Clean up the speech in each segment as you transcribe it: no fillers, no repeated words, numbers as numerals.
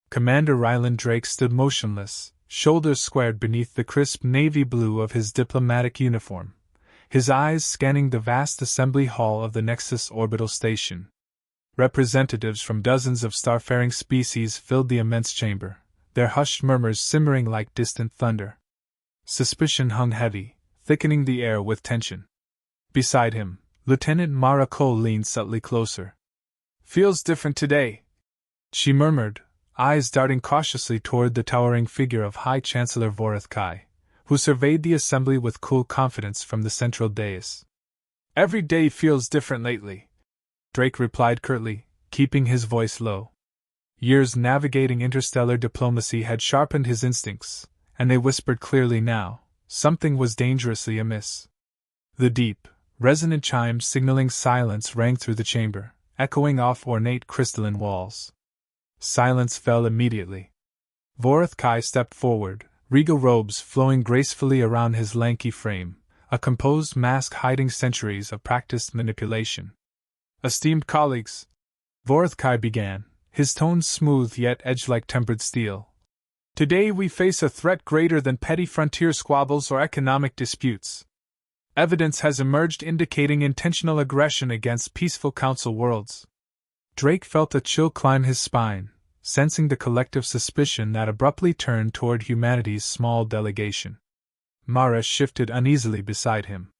Commander Rylan Drake stood motionless, shoulders squared beneath the crisp navy blue of his diplomatic uniform, his eyes scanning the vast assembly hall of the Nexus orbital station. Representatives from dozens of starfaring species filled the immense chamber, their hushed murmurs simmering like distant thunder. Suspicion hung heavy, thickening the air with tension. Beside him, Lieutenant Mara Cole leaned subtly closer. "Feels different today," she murmured, eyes darting cautiously toward the towering figure of High Chancellor Vorothkai, who surveyed the assembly with cool confidence from the central dais. "Every day feels different lately," Drake replied curtly, keeping his voice low. Years navigating interstellar diplomacy had sharpened his instincts, and they whispered clearly now: something was dangerously amiss. The deep, resonant chimes signaling silence rang through the chamber, echoing off ornate crystalline walls. Silence fell immediately. Vorothkai stepped forward, regal robes flowing gracefully around his lanky frame, a composed mask hiding centuries of practiced manipulation. "Esteemed colleagues," Vorothkai began, his tones smooth yet edged like tempered steel. "Today we face a threat greater than petty frontier squabbles or economic disputes. Evidence has emerged indicating intentional aggression against peaceful Council worlds." Drake felt a chill climb his spine, sensing the collective suspicion that abruptly turned toward humanity's small delegation. Mara shifted uneasily beside him.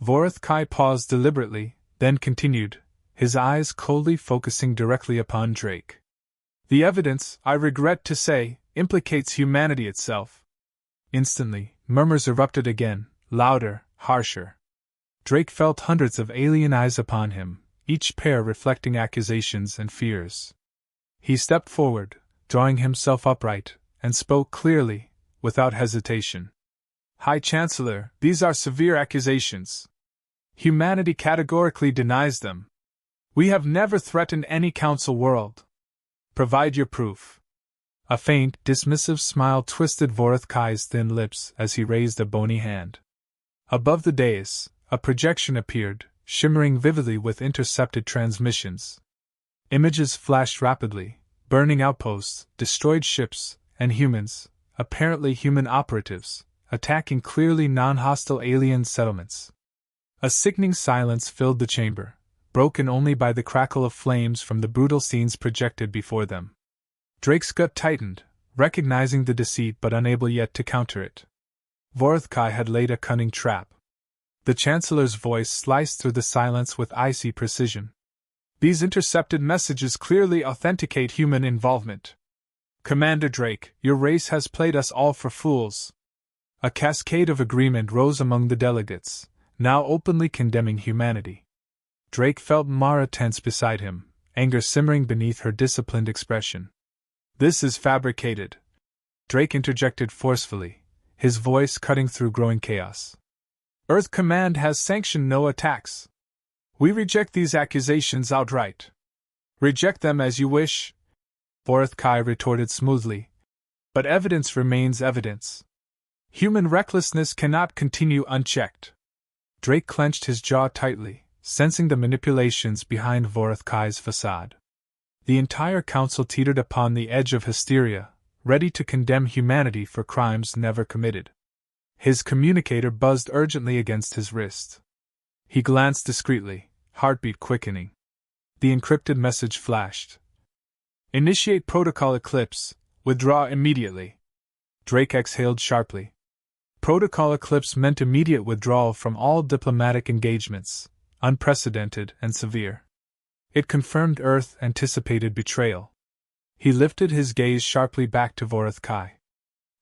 Vorothkai paused deliberately, then continued, his eyes coldly focusing directly upon Drake. "The evidence, I regret to say, implicates humanity itself." Instantly, murmurs erupted again, louder, harsher. Drake felt hundreds of alien eyes upon him, each pair reflecting accusations and fears. He stepped forward, drawing himself upright, and spoke clearly, without hesitation. "High Chancellor, these are severe accusations. Humanity categorically denies them. We have never threatened any Council world. Provide your proof." A faint, dismissive smile twisted Vorothkai's thin lips as he raised a bony hand. Above the dais, a projection appeared, shimmering vividly with intercepted transmissions. Images flashed rapidly, burning outposts, destroyed ships, and humans, apparently human operatives, attacking clearly non-hostile alien settlements. A sickening silence filled the chamber, broken only by the crackle of flames from the brutal scenes projected before them. Drake's gut tightened, recognizing the deceit but unable yet to counter it. Vorothkai had laid a cunning trap. The Chancellor's voice sliced through the silence with icy precision. "These intercepted messages clearly authenticate human involvement. Commander Drake, your race has played us all for fools." A cascade of agreement rose among the delegates, now openly condemning humanity. Drake felt Mara tense beside him, anger simmering beneath her disciplined expression. "This is fabricated," Drake interjected forcefully, his voice cutting through growing chaos. "Earth Command has sanctioned no attacks. We reject these accusations outright." "Reject them as you wish," Vorothkai retorted smoothly. "But evidence remains evidence. Human recklessness cannot continue unchecked." Drake clenched his jaw tightly, sensing the manipulations behind Vorothkai's facade. The entire Council teetered upon the edge of hysteria, ready to condemn humanity for crimes never committed. His communicator buzzed urgently against his wrist. He glanced discreetly, heartbeat quickening. The encrypted message flashed. "Initiate protocol eclipse. Withdraw immediately." Drake exhaled sharply. Protocol eclipse meant immediate withdrawal from all diplomatic engagements, unprecedented and severe. It confirmed Earth anticipated betrayal. He lifted his gaze sharply back to Vorothkai.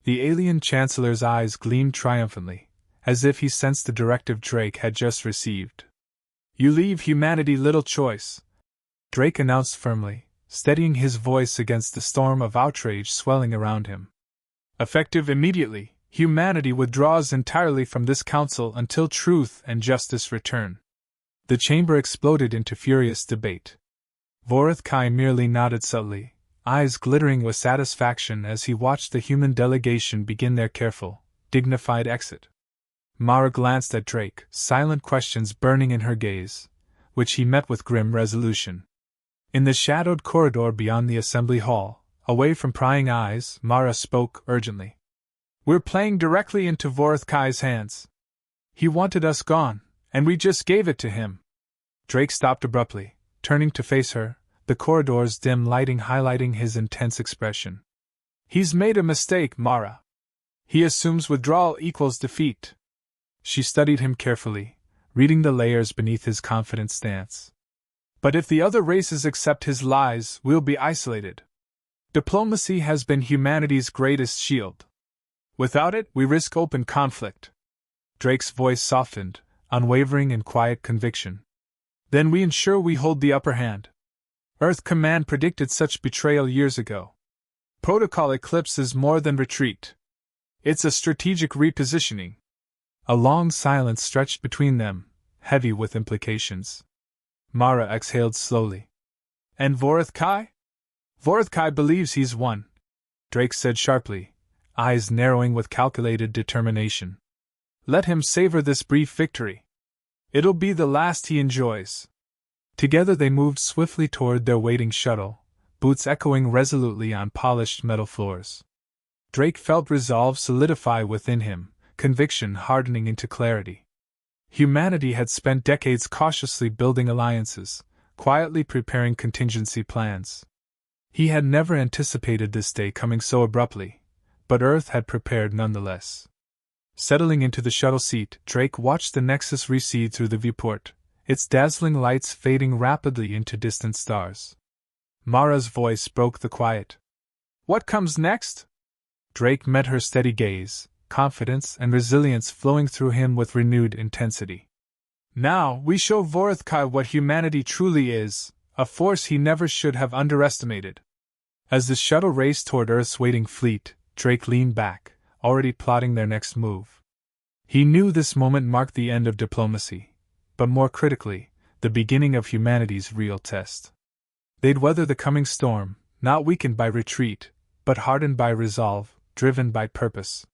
The alien Chancellor's eyes gleamed triumphantly, as if he sensed the directive Drake had just received. "You leave humanity little choice," Drake announced firmly, steadying his voice against the storm of outrage swelling around him. "Effective immediately, humanity withdraws entirely from this council until truth and justice return." The chamber exploded into furious debate. Vorothkai merely nodded subtly, eyes glittering with satisfaction as he watched the human delegation begin their careful, dignified exit. Mara glanced at Drake, silent questions burning in her gaze, which he met with grim resolution. In the shadowed corridor beyond the assembly hall, Away from prying eyes, Mara spoke urgently. We're playing directly into Vorothkai's hands. He wanted us gone, and we just gave it to him. Drake stopped abruptly, turning to face her, the corridor's dim lighting highlighting his intense expression. He's made a mistake, Mara. He assumes withdrawal equals defeat. She studied him carefully, reading the layers beneath his confident stance. But if the other races accept his lies, we'll be isolated. Diplomacy has been humanity's greatest shield. Without it, we risk open conflict. Drake's voice softened, unwavering in quiet conviction. Then we ensure we hold the upper hand. Earth Command predicted such betrayal years ago. Protocol Eclipse is more than retreat. It's a strategic repositioning. A long silence stretched between them, heavy with implications. Mara exhaled slowly. And Vorothkai? Vorothkai believes he's won, Drake said sharply, eyes narrowing with calculated determination. Let him savor this brief victory. It'll be the last he enjoys. Together they moved swiftly toward their waiting shuttle, boots echoing resolutely on polished metal floors. Drake felt resolve solidify within him, conviction hardening into clarity. Humanity had spent decades cautiously building alliances, quietly preparing contingency plans. He had never anticipated this day coming so abruptly, but Earth had prepared nonetheless. Settling into the shuttle seat, Drake watched the Nexus recede through the viewport, its dazzling lights fading rapidly into distant stars. Mara's voice broke the quiet. What comes next? Drake met her steady gaze, confidence and resilience flowing through him with renewed intensity. Now we show Vorothkai what humanity truly is, a force he never should have underestimated. As the shuttle raced toward Earth's waiting fleet, Drake leaned back, already plotting their next move. He knew this moment marked the end of diplomacy, but more critically, the beginning of humanity's real test. They'd weather the coming storm, not weakened by retreat, but hardened by resolve, driven by purpose.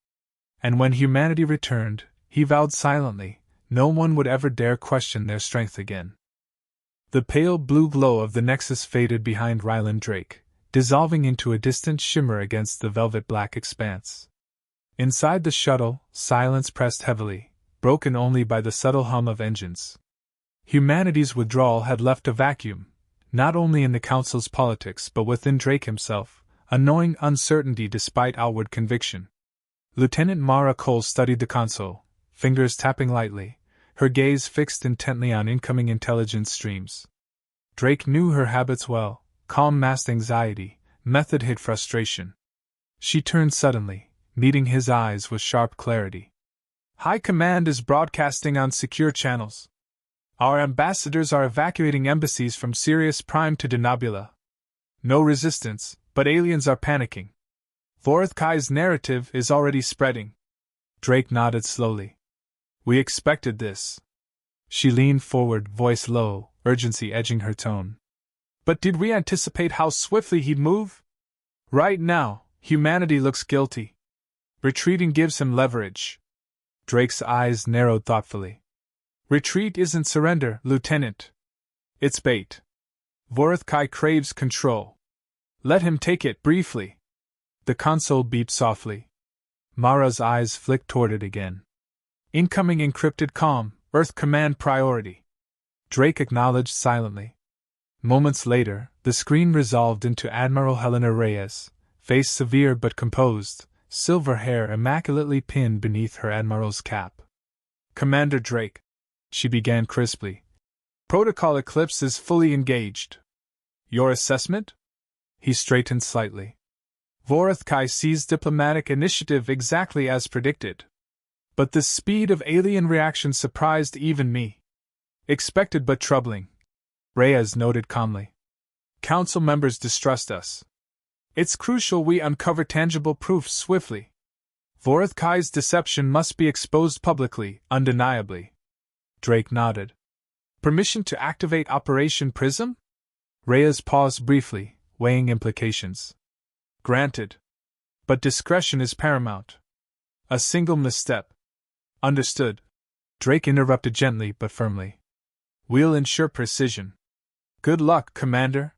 And when humanity returned, he vowed silently, no one would ever dare question their strength again. The pale blue glow of the Nexus faded behind Rylan Drake, dissolving into a distant shimmer against the velvet black expanse. Inside the shuttle, silence pressed heavily, broken only by the subtle hum of engines. Humanity's withdrawal had left a vacuum, not only in the Council's politics but within Drake himself, a gnawing uncertainty despite outward conviction. Lieutenant Mara Cole studied the console, fingers tapping lightly, her gaze fixed intently on incoming intelligence streams. Drake knew her habits well, calm masked anxiety, method hid frustration. She turned suddenly, meeting his eyes with sharp clarity. High Command is broadcasting on secure channels. Our ambassadors are evacuating embassies from Sirius Prime to Denobula. No resistance, but aliens are panicking. Vorothkai's narrative is already spreading. Drake nodded slowly. We expected this. She leaned forward, voice low, urgency edging her tone. But did we anticipate how swiftly he'd move? Right now, humanity looks guilty. Retreating gives him leverage. Drake's eyes narrowed thoughtfully. Retreat isn't surrender, Lieutenant. It's bait. Vorothkai craves control. Let him take it briefly. The console beeped softly. Mara's eyes flicked toward it again. Incoming encrypted comm, Earth Command priority. Drake acknowledged silently. Moments later, the screen resolved into Admiral Helena Reyes, face severe but composed, silver hair immaculately pinned beneath her admiral's cap. Commander Drake, she began crisply. Protocol Eclipse is fully engaged. Your assessment? He straightened slightly. Vorothkai sees diplomatic initiative exactly as predicted. But the speed of alien reaction surprised even me. Expected but troubling, Reyes noted calmly. Council members distrust us. It's crucial we uncover tangible proof swiftly. Vorothkai's deception must be exposed publicly, undeniably. Drake nodded. Permission to activate Operation Prism? Reyes paused briefly, weighing implications. Granted. But discretion is paramount. A single misstep. Understood. Drake interrupted gently but firmly. We'll ensure precision. Good luck, Commander.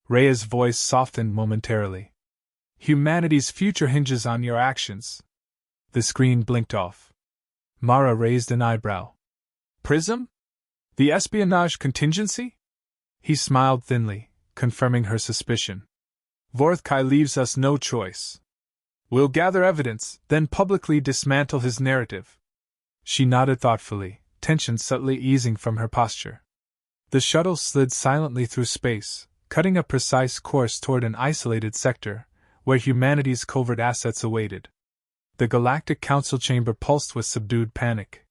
Reyes' voice softened momentarily. Humanity's future hinges on your actions. The screen blinked off. Mara raised an eyebrow. Prism? The espionage contingency? He smiled thinly, confirming her suspicion. Vorthkai leaves us no choice. We'll gather evidence, then publicly dismantle his narrative. She nodded thoughtfully, tension subtly easing from her posture. The shuttle slid silently through space, cutting a precise course toward an isolated sector, where humanity's covert assets awaited. The Galactic Council chamber pulsed with subdued panic.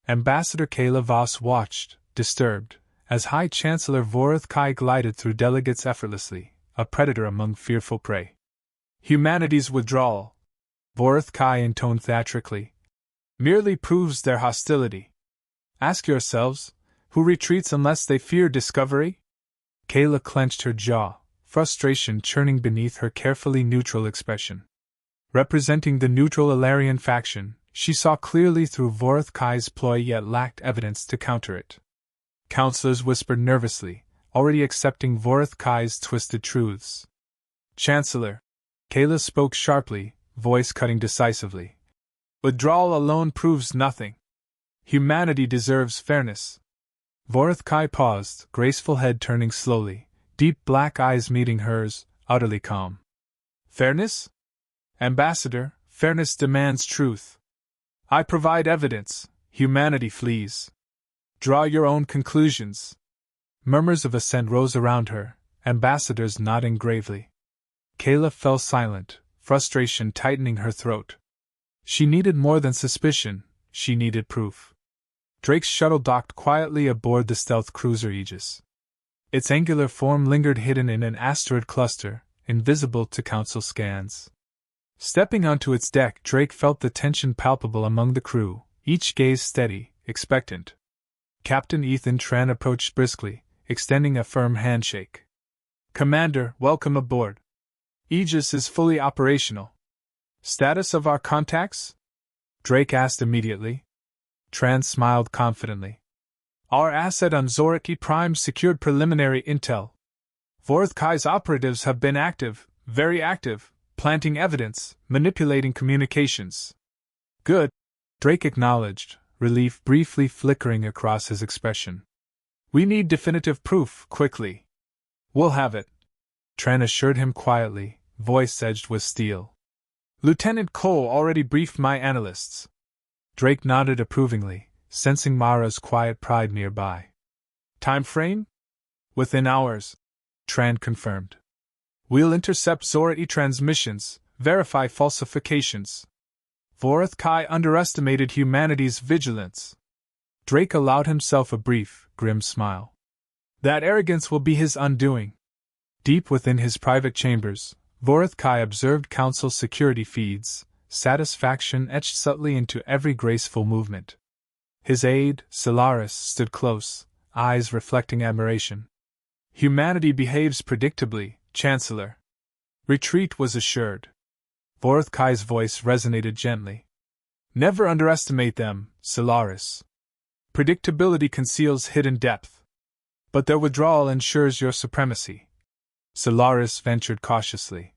Ambassador Kayla Voss watched, disturbed, as High Chancellor Vorthkai glided through delegates effortlessly, a predator among fearful prey. Humanity's withdrawal, Vorthkai intoned theatrically, merely proves their hostility. Ask yourselves, who retreats unless they fear discovery? Kayla clenched her jaw, frustration churning beneath her carefully neutral expression. Representing the neutral Ilarian faction, she saw clearly through Vorthkai's ploy yet lacked evidence to counter it. Counselors whispered nervously, already accepting Vorthkai's twisted truths. Chancellor, Kayla spoke sharply, voice cutting decisively. Withdrawal alone proves nothing. Humanity deserves fairness. Vorthkai paused, graceful head turning slowly, deep black eyes meeting hers, utterly calm. Fairness? Ambassador, fairness demands truth. I provide evidence, humanity flees. Draw your own conclusions. Murmurs of assent rose around her, ambassadors nodding gravely. Kayla fell silent, frustration tightening her throat. She needed more than suspicion, she needed proof. Drake's shuttle docked quietly aboard the stealth cruiser Aegis. Its angular form lingered hidden in an asteroid cluster, invisible to Council scans. Stepping onto its deck, Drake felt the tension palpable among the crew, each gaze steady, expectant. Captain Ethan Tran approached briskly, extending a firm handshake. Commander, welcome aboard. Aegis is fully operational. Status of our contacts? Drake asked immediately. Tran smiled confidently. Our asset on Zoraki Prime secured preliminary intel. Vorthkai's operatives have been active, very active, planting evidence, manipulating communications. Good, Drake acknowledged, relief briefly flickering across his expression. We need definitive proof, quickly. We'll have it, Tran assured him quietly, voice edged with steel. Lieutenant Cole already briefed my analysts. Drake nodded approvingly, sensing Mara's quiet pride nearby. Time frame? Within hours, Tran confirmed. We'll intercept Zorati transmissions, verify falsifications. Vorthkai underestimated humanity's vigilance. Drake allowed himself a brief, grim smile. That arrogance will be his undoing. Deep within his private chambers, Vorthkai observed Council security feeds, satisfaction etched subtly into every graceful movement. His aide, Solaris, stood close, eyes reflecting admiration. Humanity behaves predictably, Chancellor. Retreat was assured. Vorthkai's voice resonated gently. Never underestimate them, Solaris. Predictability conceals hidden depth. But their withdrawal ensures your supremacy. Solaris ventured cautiously.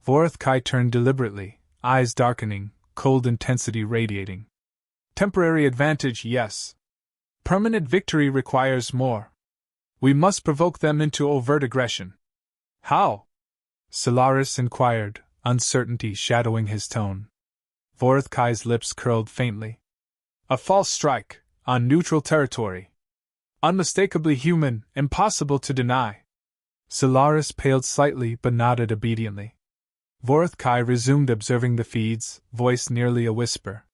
Vorthkai turned deliberately, eyes darkening, cold intensity radiating. Temporary advantage, yes. Permanent victory requires more. We must provoke them into overt aggression. How? Solaris inquired, uncertainty shadowing his tone. Vorthkai's lips curled faintly. A false strike, on neutral territory. Unmistakably human, impossible to deny. Solaris paled slightly but nodded obediently. Vorthkai resumed observing the feeds, voice nearly a whisper.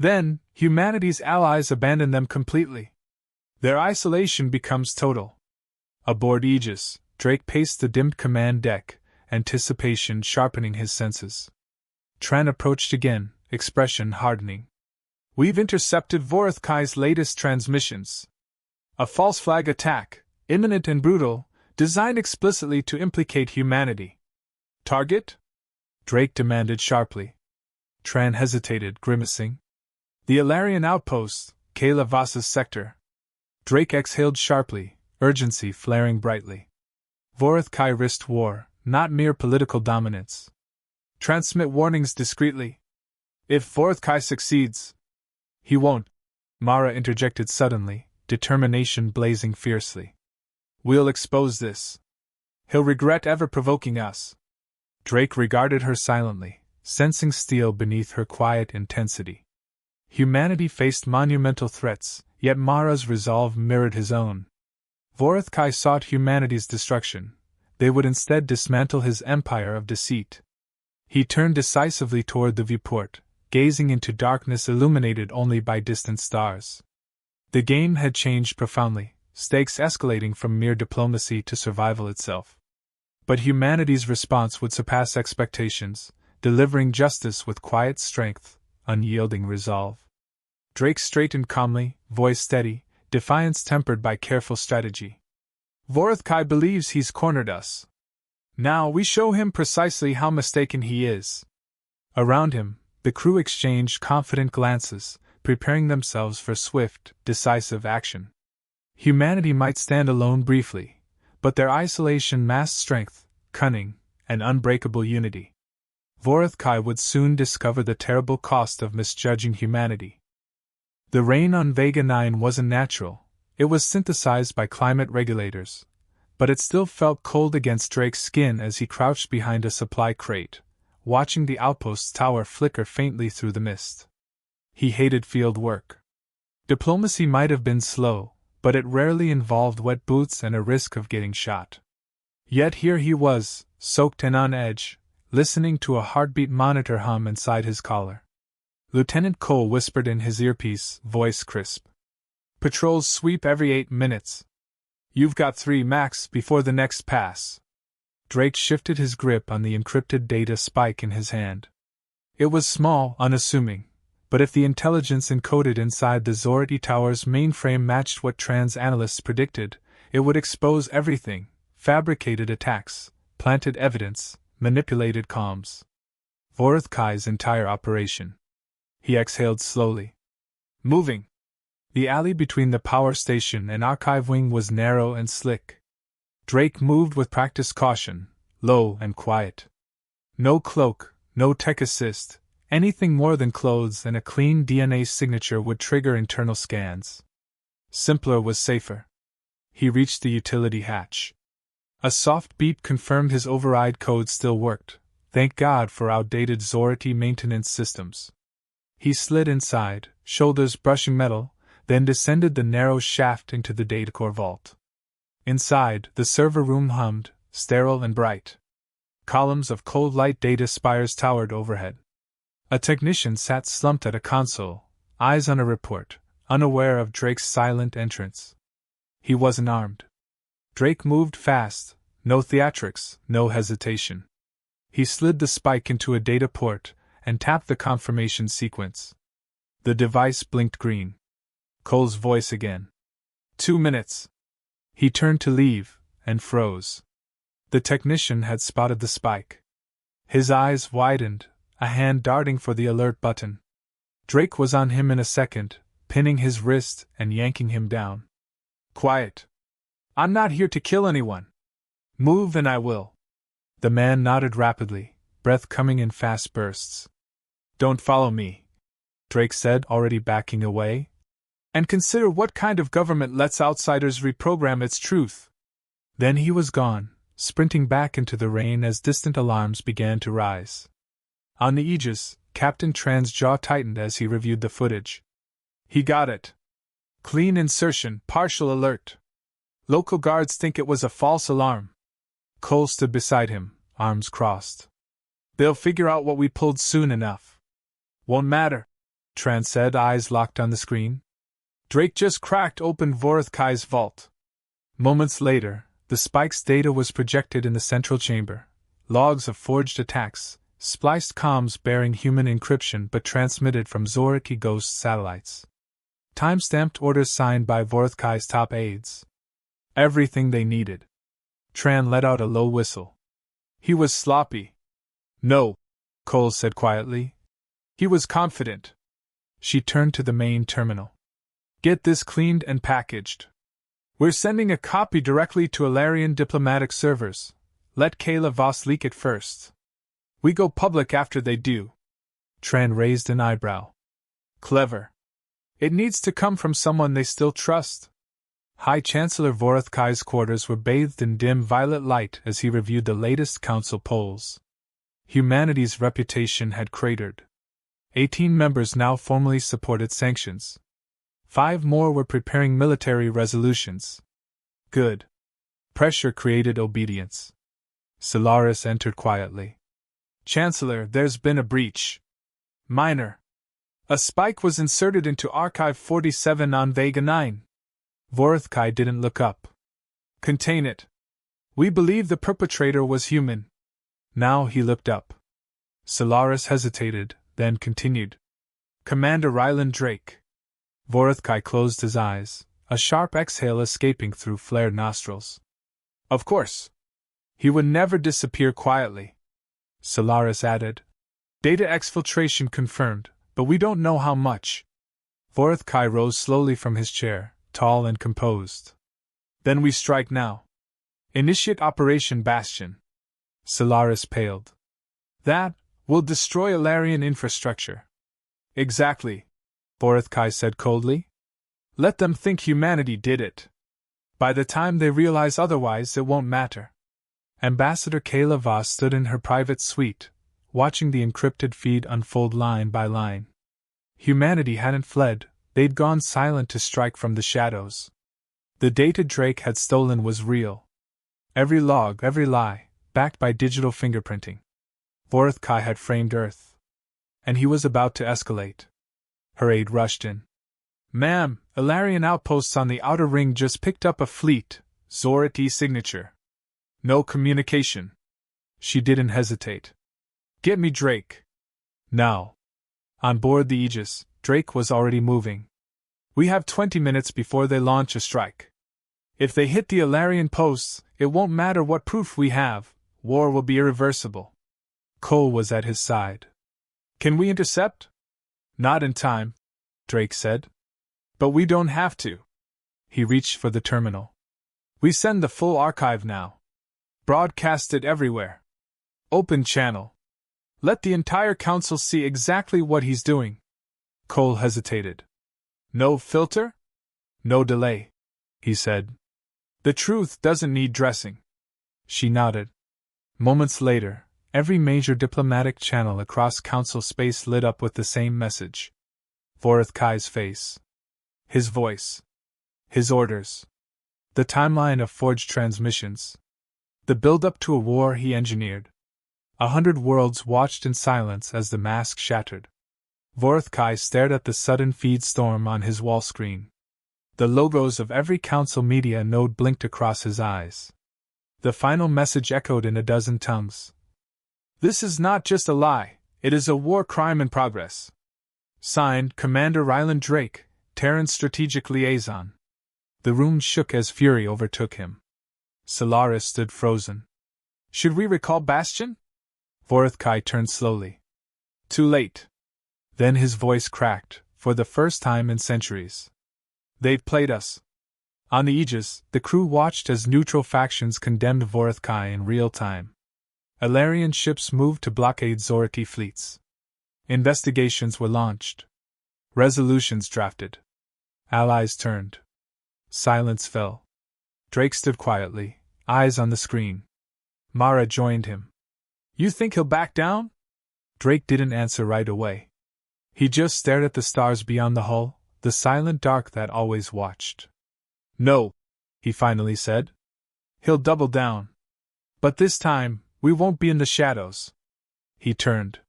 Then, humanity's allies abandon them completely. Their isolation becomes total. Aboard Aegis, Drake paced the dimmed command deck, anticipation sharpening his senses. Tran approached again, expression hardening. We've intercepted Vorthkai's latest transmissions. A false flag attack, imminent and brutal, designed explicitly to implicate humanity. Target? Drake demanded sharply. Tran hesitated, grimacing. The Ilarian outpost, Kayla Voss's sector. Drake exhaled sharply, urgency flaring brightly. Vorthkai risked war, not mere political dominance. Transmit warnings discreetly. If Vorthkai succeeds. He won't, Mara interjected suddenly, determination blazing fiercely. We'll expose this. He'll regret ever provoking us. Drake regarded her silently, sensing steel beneath her quiet intensity. Humanity faced monumental threats, yet Mara's resolve mirrored his own. Vorthkai sought humanity's destruction. They would instead dismantle his empire of deceit. He turned decisively toward the viewport, gazing into darkness illuminated only by distant stars. The game had changed profoundly, stakes escalating from mere diplomacy to survival itself. But humanity's response would surpass expectations, delivering justice with quiet strength, unyielding resolve. Drake straightened calmly, voice steady, defiance tempered by careful strategy. Vorthkai believes he's cornered us. Now we show him precisely how mistaken he is. Around him, the crew exchanged confident glances, preparing themselves for swift, decisive action. Humanity might stand alone briefly, but their isolation masked strength, cunning, and unbreakable unity. Vorthkai would soon discover the terrible cost of misjudging humanity. The rain on Vega 9 wasn't natural, it was synthesized by climate regulators, but it still felt cold against Drake's skin as he crouched behind a supply crate, watching the outpost's tower flicker faintly through the mist. He hated field work. Diplomacy might have been slow, but it rarely involved wet boots and a risk of getting shot. Yet here he was, soaked and on edge, listening to a heartbeat monitor hum inside his collar. Lieutenant Cole whispered in his earpiece, voice crisp. Patrols sweep every 8 minutes. You've got 3 max before the next pass. Drake shifted his grip on the encrypted data spike in his hand. It was small, unassuming, but if the intelligence encoded inside the Zorati Tower's mainframe matched what trans analysts predicted, it would expose everything: fabricated attacks, planted evidence, manipulated comms. Vorthkai's entire operation. He exhaled slowly. Moving. The alley between the power station and archive wing was narrow and slick. Drake moved with practiced caution, low and quiet. No cloak, no tech assist, anything more than clothes and a clean DNA signature would trigger internal scans. Simpler was safer. He reached the utility hatch. A soft beep confirmed his override code still worked. Thank God for outdated Zorati maintenance systems. He slid inside, shoulders brushing metal, then descended the narrow shaft into the datacore vault. Inside, the server room hummed, sterile and bright. Columns of cold light data spires towered overhead. A technician sat slumped at a console, eyes on a report, unaware of Drake's silent entrance. He wasn't armed. Drake moved fast, no theatrics, no hesitation. He slid the spike into a data port and tapped the confirmation sequence. The device blinked green. Cole's voice again. 2 minutes. He turned to leave, and froze. The technician had spotted the spike. His eyes widened, a hand darting for the alert button. Drake was on him in a second, pinning his wrist and yanking him down. Quiet. I'm not here to kill anyone. Move and I will. The man nodded rapidly, breath coming in fast bursts. Don't follow me, Drake said, already backing away. And consider what kind of government lets outsiders reprogram its truth. Then he was gone, sprinting back into the rain as distant alarms began to rise. On the Aegis, Captain Tran's jaw tightened as he reviewed the footage. He got it. Clean insertion, partial alert. Local guards think it was a false alarm. Cole stood beside him, arms crossed. They'll figure out what we pulled soon enough. Won't matter, Tran said, eyes locked on the screen. Drake just cracked open Vorthkai's vault. Moments later, the spike's data was projected in the central chamber. Logs of forged attacks, spliced comms bearing human encryption but transmitted from Zoraki Ghost satellites. Time-stamped orders signed by Vorthkai's top aides. Everything they needed. Tran let out a low whistle. He was sloppy. No, Cole said quietly. He was confident. She turned to the main terminal. Get this cleaned and packaged. We're sending a copy directly to Alarian diplomatic servers. Let Kayla Voss leak it first. We go public after they do. Tran raised an eyebrow. Clever. It needs to come from someone they still trust. High Chancellor Vorothkai's quarters were bathed in dim violet light as he reviewed the latest council polls. Humanity's reputation had cratered. 18 members now formally supported sanctions. 5 more were preparing military resolutions. Good. Pressure created obedience. Solaris entered quietly. Chancellor, there's been a breach. Minor. A spike was inserted into Archive 47 on Vega 9. Vorothkai didn't look up. Contain it. We believe the perpetrator was human. Now he looked up. Solaris hesitated, then continued. Commander Rylan Drake. Vorothkai closed his eyes, a sharp exhale escaping through flared nostrils. Of course. He would never disappear quietly. Solaris added. Data exfiltration confirmed, but we don't know how much. Vorothkai rose slowly from his chair, tall and composed. Then we strike now. Initiate Operation Bastion. Solaris paled. That will destroy Alarian infrastructure. Exactly, Vorothkai said coldly. Let them think humanity did it. By the time they realize otherwise, it won't matter. Ambassador Kayla Voss stood in her private suite, watching the encrypted feed unfold line by line. Humanity hadn't fled, they'd gone silent to strike from the shadows. The data Drake had stolen was real. Every log, every lie, backed by digital fingerprinting. Vorothkai had framed Earth. And he was about to escalate. Her aide rushed in. Ma'am, Alarian outposts on the outer ring just picked up a fleet, Zorit e-signature. No communication. She didn't hesitate. Get me Drake. Now. On board the Aegis, Drake was already moving. We have 20 minutes before they launch a strike. If they hit the Alarian posts, it won't matter what proof we have, war will be irreversible. Cole was at his side. Can we intercept? Not in time, Drake said. But we don't have to. He reached for the terminal. We send the full archive now. Broadcast it everywhere. Open channel. Let the entire council see exactly what he's doing. Cole hesitated. No filter? No delay, he said. The truth doesn't need dressing. She nodded. Moments later, every major diplomatic channel across council space lit up with the same message. Vorothkai's face. His voice. His orders. The timeline of forged transmissions. The build-up to a war he engineered. 100 worlds watched in silence as the mask shattered. Vorothkai stared at the sudden feed storm on his wall screen. The logos of every council media node blinked across his eyes. The final message echoed in a dozen tongues. This is not just a lie, it is a war crime in progress. Signed, Commander Rylan Drake, Terran's strategic liaison. The room shook as fury overtook him. Solaris stood frozen. Should we recall Bastion? Vorothkai turned slowly. Too late. Then his voice cracked, for the first time in centuries. They've played us. On the Aegis, the crew watched as neutral factions condemned Vorothkai in real time. Alarian ships moved to blockade Zorati fleets. Investigations were launched. Resolutions drafted. Allies turned. Silence fell. Drake stood quietly, eyes on the screen. Mara joined him. You think he'll back down? Drake didn't answer right away. He just stared at the stars beyond the hull, the silent dark that always watched. No, he finally said. He'll double down. But this time, we won't be in the shadows. He turned.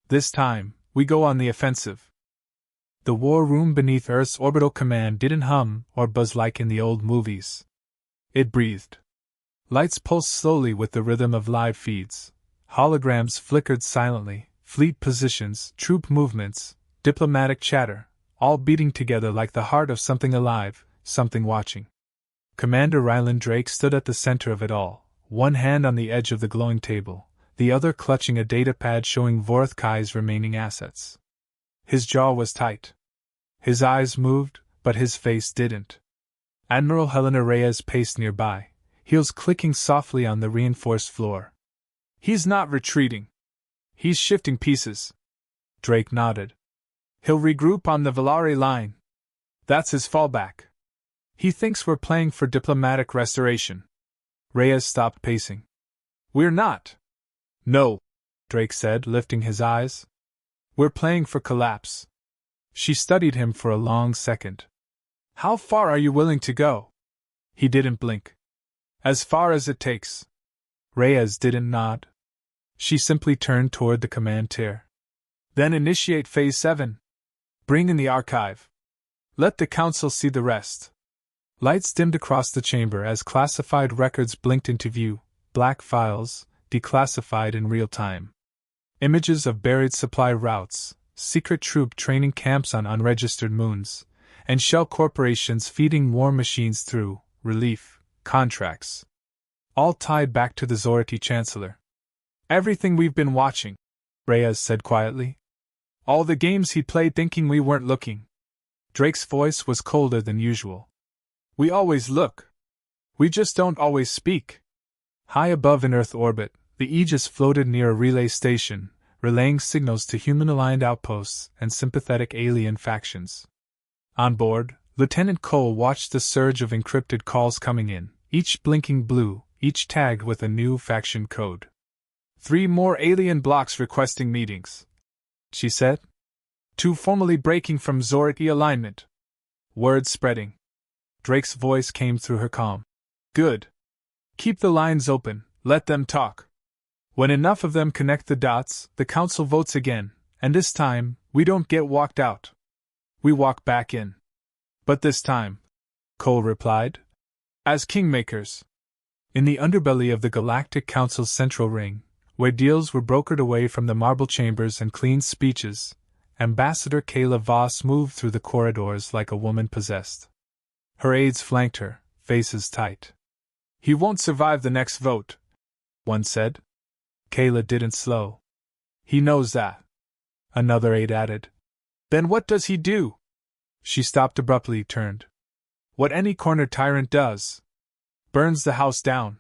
This time, we go on the offensive. The war room beneath Earth's orbital command didn't hum or buzz like in the old movies. It breathed. Lights pulsed slowly with the rhythm of live feeds. Holograms flickered silently, fleet positions, troop movements, diplomatic chatter, all beating together like the heart of something alive, something watching. Commander Rylan Drake stood at the center of it all, one hand on the edge of the glowing table, the other clutching a datapad showing Vorothkai's remaining assets. His jaw was tight. His eyes moved, but his face didn't. Admiral Helena Reyes paced nearby, heels clicking softly on the reinforced floor. He's not retreating. He's shifting pieces. Drake nodded. He'll regroup on the Valari line. That's his fallback. He thinks we're playing for diplomatic restoration. Reyes stopped pacing. We're not. No, Drake said, lifting his eyes. We're playing for collapse. She studied him for a long second. How far are you willing to go? He didn't blink. As far as it takes. Reyes didn't nod. She simply turned toward the command tier. Then initiate Phase 7. Bring in the archive. Let the Council see the rest. Lights dimmed across the chamber as classified records blinked into view, black files, declassified in real time. Images of buried supply routes, secret troop training camps on unregistered moons, and shell corporations feeding war machines through relief contracts. All tied back to the Zorati Chancellor. Everything we've been watching, Reyes said quietly. All the games he played thinking we weren't looking. Drake's voice was colder than usual. We always look. We just don't always speak. High above in Earth orbit, the Aegis floated near a relay station, relaying signals to human-aligned outposts and sympathetic alien factions. On board, Lieutenant Cole watched the surge of encrypted calls coming in, each blinking blue, each tagged with a new faction code. 3 more alien blocks requesting meetings, she said. 2 formally breaking from Zorati alignment. Word spreading. Drake's voice came through her calm. Good. Keep the lines open, let them talk. When enough of them connect the dots, the Council votes again, and this time, we don't get walked out. We walk back in. But this time, Cole replied, as kingmakers. In the underbelly of the Galactic Council's central ring, where deals were brokered away from the marble chambers and clean speeches, Ambassador Kayla Voss moved through the corridors like a woman possessed. Her aides flanked her, faces tight. He won't survive the next vote, one said. Kayla didn't slow. He knows that. Another aide added. Then what does he do? She stopped abruptly, turned. What any corner tyrant does. Burns the house down.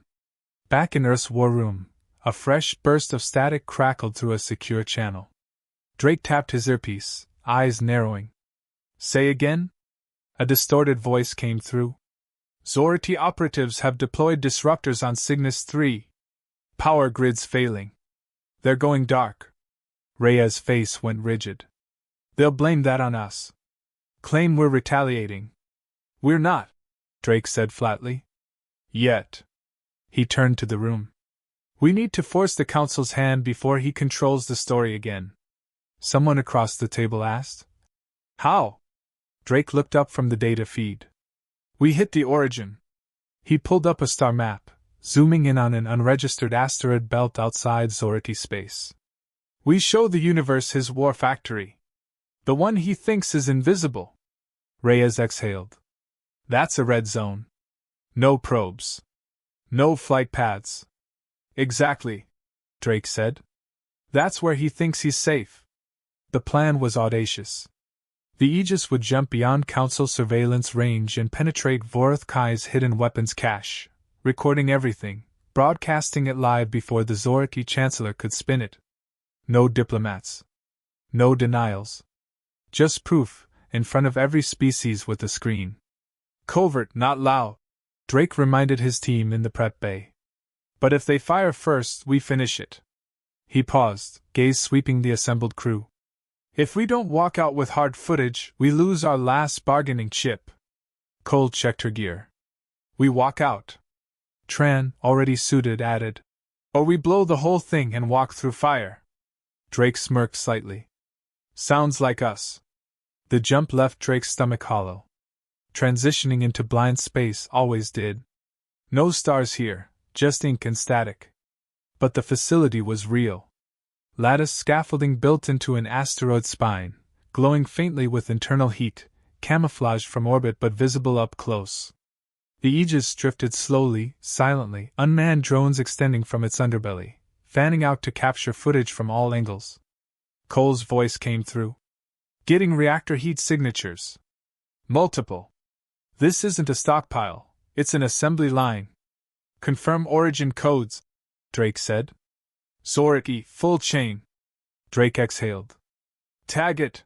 Back in Earth's war room, a fresh burst of static crackled through a secure channel. Drake tapped his earpiece, eyes narrowing. Say again? A distorted voice came through. Zorati operatives have deployed disruptors on Cygnus 3. Power grids failing. They're going dark. Reyes' face went rigid. They'll blame that on us. Claim we're retaliating. We're not, Drake said flatly. Yet. He turned to the room. We need to force the Council's hand before he controls the story again. Someone across the table asked. How? Drake looked up from the data feed. We hit the origin. He pulled up a star map, zooming in on an unregistered asteroid belt outside Zorati space. We show the universe his war factory. The one he thinks is invisible. Reyes exhaled. That's a red zone. No probes. No flight paths. Exactly, Drake said. That's where he thinks he's safe. The plan was audacious. The Aegis would jump beyond Council surveillance range and penetrate Voroth Kai's hidden weapons cache, recording everything, broadcasting it live before the Zorati Chancellor could spin it. No diplomats. No denials. Just proof, in front of every species with a screen. Covert, not loud, Drake reminded his team in the prep bay. But if they fire first, we finish it. He paused, gaze sweeping the assembled crew. If we don't walk out with hard footage, we lose our last bargaining chip. Cole checked her gear. We walk out. Tran, already suited, added. Or we blow the whole thing and walk through fire. Drake smirked slightly. Sounds like us. The jump left Drake's stomach hollow. Transitioning into blind space always did. No stars here, just ink and static. But the facility was real. Lattice scaffolding built into an asteroid spine, glowing faintly with internal heat, camouflaged from orbit but visible up close. The Aegis drifted slowly, silently, unmanned drones extending from its underbelly, fanning out to capture footage from all angles. Cole's voice came through. Getting reactor heat signatures. Multiple. This isn't a stockpile, it's an assembly line. Confirm origin codes, Drake said. Zorati, full chain. Drake exhaled. Tag it.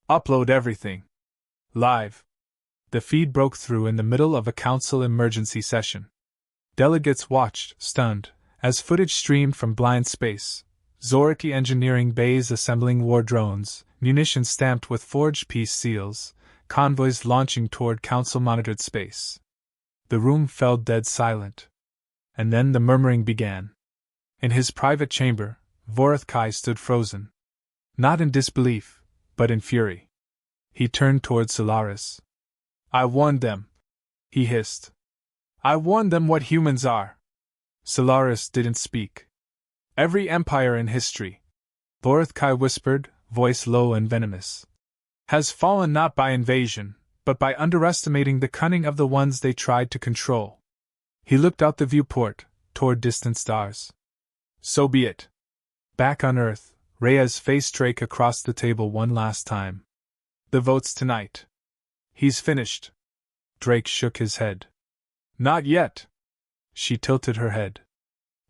Upload everything. Live. The feed broke through in the middle of a council emergency session. Delegates watched, stunned, as footage streamed from blind space. Zorati engineering bays assembling war drones, munitions stamped with forged peace seals, convoys launching toward council-monitored space. The room fell dead silent. And then the murmuring began. In his private chamber, Vorothkai stood frozen. Not in disbelief, but in fury. He turned toward Solaris. I warned them, he hissed. I warned them what humans are. Solaris didn't speak. Every empire in history, Vorothkai whispered, voice low and venomous, has fallen not by invasion, but by underestimating the cunning of the ones they tried to control. He looked out the viewport, toward distant stars. So be it. Back on Earth, Reyes faced Drake across the table one last time. The vote's tonight. He's finished. Drake shook his head. Not yet. She tilted her head.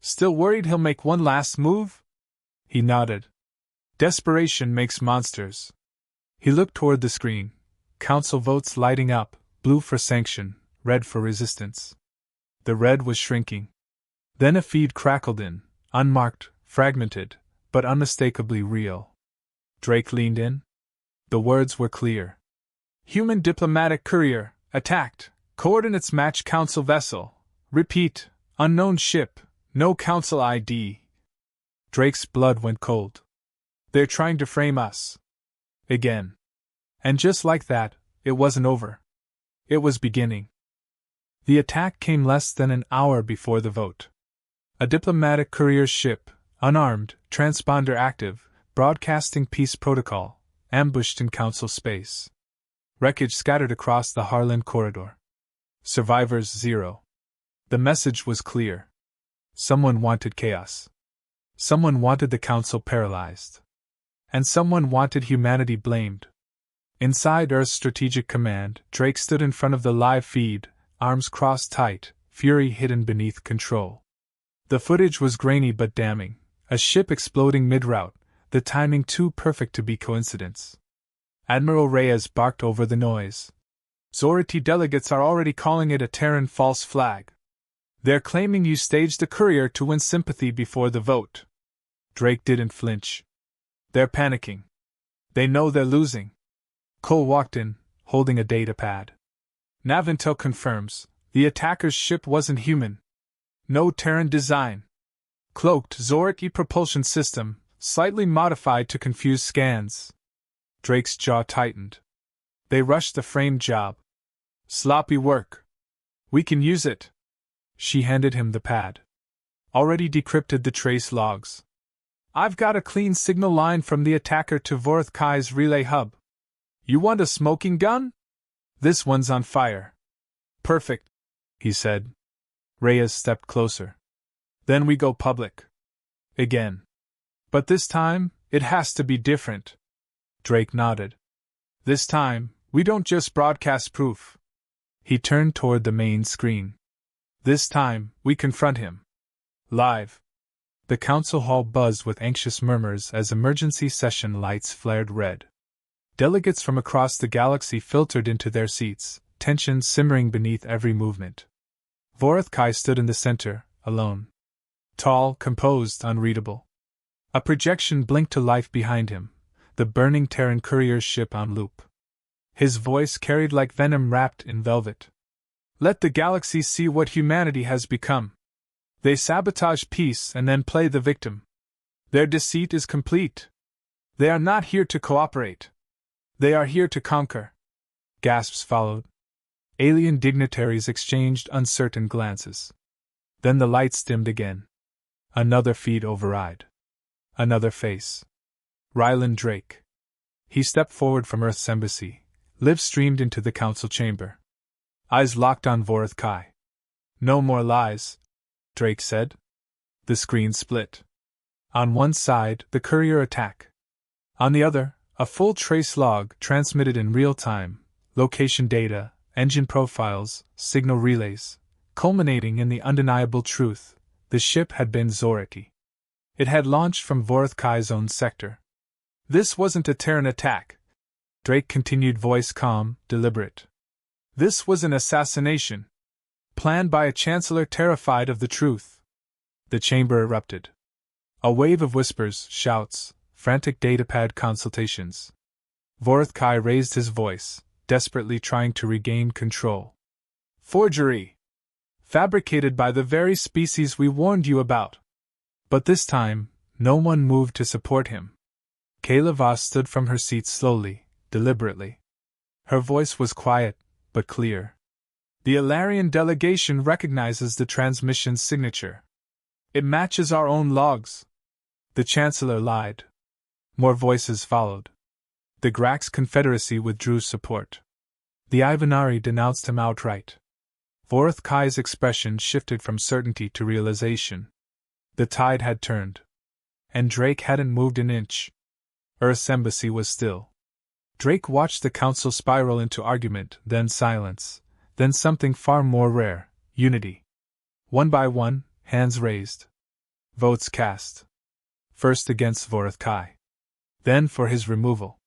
Still worried he'll make one last move? He nodded. Desperation makes monsters. He looked toward the screen. Council votes lighting up, blue for sanction, red for resistance. The red was shrinking. Then a feed crackled in, unmarked, fragmented, but unmistakably real. Drake leaned in. The words were clear. Human diplomatic courier, attacked, coordinates match council vessel. Repeat, unknown ship, no council ID. Drake's blood went cold. They're trying to frame us. Again. And just like that, it wasn't over. It was beginning. The attack came less than an hour before the vote. A diplomatic courier ship, unarmed, transponder active, broadcasting peace protocol, ambushed in council space. Wreckage scattered across the Harlan corridor. Survivors 0. The message was clear. Someone wanted chaos. Someone wanted the council paralyzed. And someone wanted humanity blamed. Inside Earth's strategic command, Drake stood in front of the live feed, arms crossed tight, fury hidden beneath control. The footage was grainy but damning, a ship exploding mid-route, the timing too perfect to be coincidence. Admiral Reyes barked over the noise. Zorati delegates are already calling it a Terran false flag. They're claiming you staged a courier to win sympathy before the vote. Drake didn't flinch. They're panicking. They know they're losing. Cole walked in, holding a data pad. Navintel confirms, the attacker's ship wasn't human. No Terran design. Cloaked Zorati propulsion system, slightly modified to confuse scans. Drake's jaw tightened. They rushed the framed job. Sloppy work. We can use it. She handed him the pad. Already decrypted the trace logs. I've got a clean signal line from the attacker to Vorothkai's relay hub. You want a smoking gun? This one's on fire. Perfect, he said. Reyes stepped closer. Then we go public. Again. But this time, it has to be different. Drake nodded. This time, we don't just broadcast proof. He turned toward the main screen. This time, we confront him. Live. The council hall buzzed with anxious murmurs as emergency session lights flared red. Delegates from across the galaxy filtered into their seats, tension simmering beneath every movement. Vorothkai stood in the center, alone. Tall, composed, unreadable. A projection blinked to life behind him, the burning Terran courier ship on loop. His voice carried like venom wrapped in velvet. Let the galaxy see what humanity has become. They sabotage peace and then play the victim. Their deceit is complete. They are not here to cooperate. They are here to conquer. Gasps followed. Alien dignitaries exchanged uncertain glances. Then the lights dimmed again. Another feed override. Another face. Rylan Drake. He stepped forward from Earth's embassy, lips streamed into the council chamber. Eyes locked on Vorothkai. No more lies, Drake said. The screen split. On one side, the courier attack. On the other, a full trace log transmitted in real time, location data, engine profiles, signal relays, culminating in the undeniable truth: the ship had been Zorati. It had launched from Vorothkai's own sector. This wasn't a Terran attack. Drake continued, voice calm, deliberate. This was an assassination. Planned by a chancellor terrified of the truth. The chamber erupted. A wave of whispers, shouts, frantic datapad consultations. Vorothkai raised his voice, desperately trying to regain control. Forgery! Fabricated by the very species we warned you about. But this time, no one moved to support him. Kayla Voss stood from her seat slowly, deliberately. Her voice was quiet, but clear. The Ilarian delegation recognizes the transmission's signature. It matches our own logs. The Chancellor lied. More voices followed. The Grax Confederacy withdrew support. The Ivanari denounced him outright. Vorothkai's expression shifted from certainty to realization. The tide had turned. And Drake hadn't moved an inch. Earth's embassy was still. Drake watched the council spiral into argument, then silence, then something far more rare, unity. One by one, hands raised. Votes cast. First against Vorothkai. Then for his removal.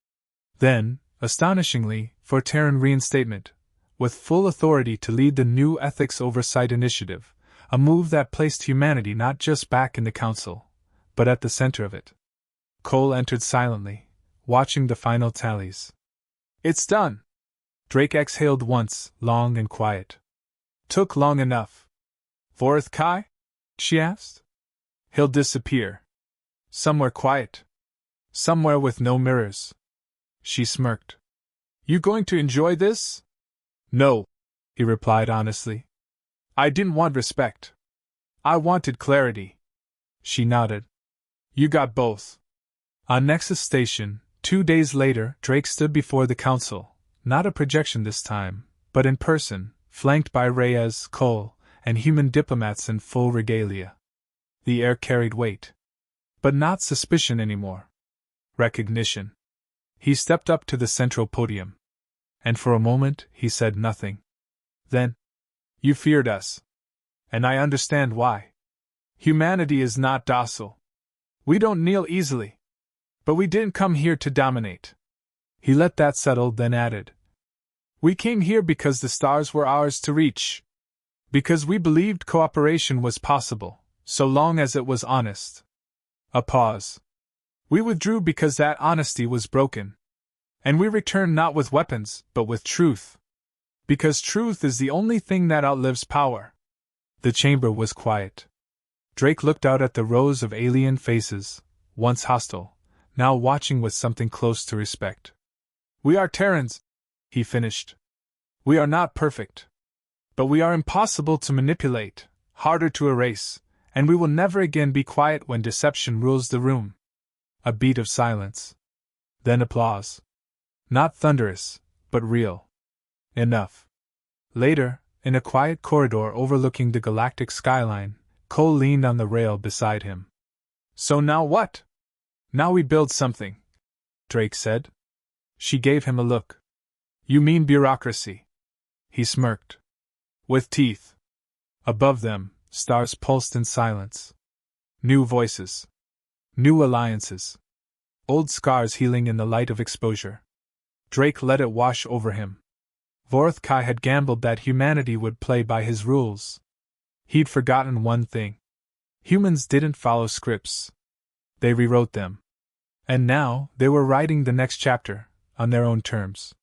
Then, astonishingly, for Terran reinstatement, with full authority to lead the new Ethics Oversight Initiative, a move that placed humanity not just back in the Council, but at the center of it. Cole entered silently, watching the final tallies. It's done! Drake exhaled once, long and quiet. Took long enough. Vorothkai? She asked. He'll disappear. Somewhere quiet. Somewhere with no mirrors. She smirked. You going to enjoy this? No, he replied honestly. I didn't want respect. I wanted clarity. She nodded. You got both. On Nexus Station, 2 days later, Drake stood before the Council, not a projection this time, but in person, flanked by Reyes, Cole, and human diplomats in full regalia. The air carried weight. But not suspicion anymore. Recognition. He stepped up to the central podium. And for a moment, he said nothing. Then, you feared us. And I understand why. Humanity is not docile. We don't kneel easily. But we didn't come here to dominate. He let that settle, then added. We came here because the stars were ours to reach. Because we believed cooperation was possible, so long as it was honest. A pause. We withdrew because that honesty was broken. And we returned not with weapons, but with truth. Because truth is the only thing that outlives power. The chamber was quiet. Drake looked out at the rows of alien faces, once hostile, now watching with something close to respect. We are Terrans, he finished. We are not perfect. But we are impossible to manipulate, harder to erase, and we will never again be quiet when deception rules the room. A beat of silence. Then applause. Not thunderous, but real. Enough. Later, in a quiet corridor overlooking the galactic skyline, Cole leaned on the rail beside him. So now what? Now we build something, Drake said. She gave him a look. You mean bureaucracy? He smirked. With teeth. Above them, stars pulsed in silence. New voices. New alliances. Old scars healing in the light of exposure. Drake let it wash over him. Vorothkai had gambled that humanity would play by his rules. He'd forgotten one thing. Humans didn't follow scripts. They rewrote them. And now, they were writing the next chapter, on their own terms.